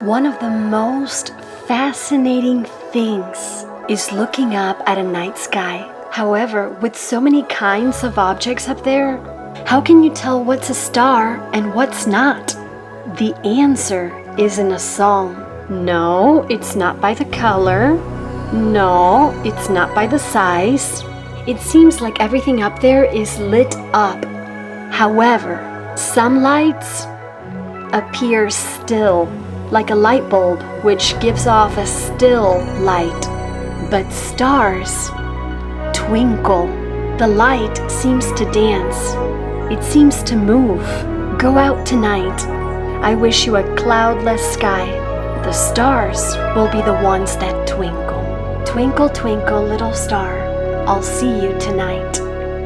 One of the most fascinating things is looking up at a night sky. However, with so many kinds of objects up there, how can you tell what's a star and what's not? The answer is in a song. No, it's not by the color. No, it's not by the size. It seems like everything up there is lit up. However, some lights appear still, like a light bulb which gives off a still light. But stars twinkle. The light seems to dance. It seems to move. Go out tonight. I wish you a cloudless sky. The stars will be the ones that twinkle. Twinkle, twinkle, little star, I'll see you tonight.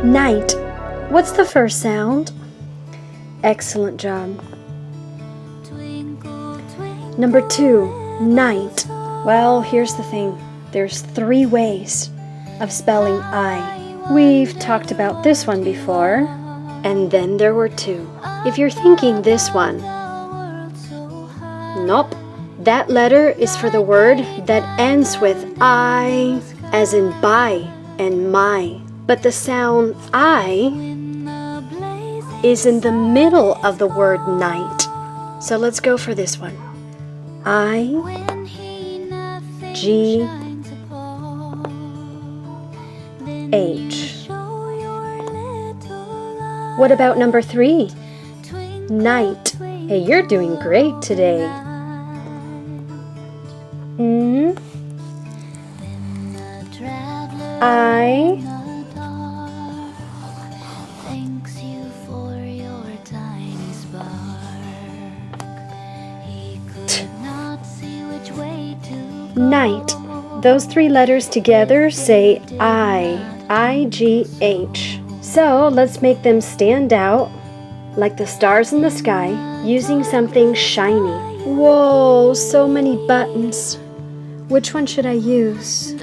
Night. What's the first sound? Excellent job. Number 2, night. Well, here's the thing. There's 3 ways of spelling I. We've talked about this one before. And then there were 2. If you're thinking this one, nope. That letter is for the word that ends with I, as in by and my. But the sound I is in the middle of the word night. So let's go for this one. I, G, H. What about number 3? Night. Hey, you're doing great today. I, night. Those 3 letters together say I-G-H. So let's make them stand out like the stars in the sky using something shiny. Whoa, so many buttons. Which one should I use?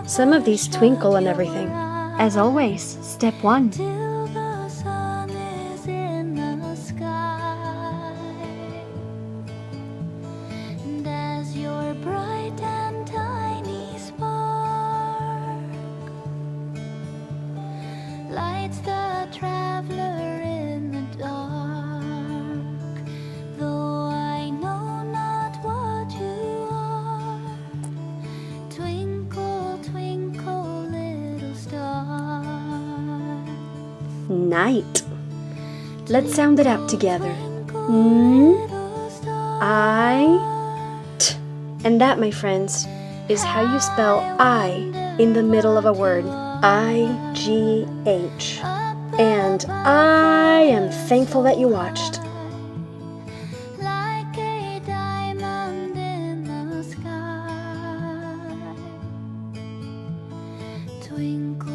Some of these twinkle and everything. As always, step 1. The traveler in the dark, though I know not what you are. Twinkle, twinkle, little star. Night. Let's sound it out together. I-T. And that, my friends, is how you spell I in the middle of a word. I-G-H. And I am thankful that you watched. Like a diamond in the sky. Twinkle.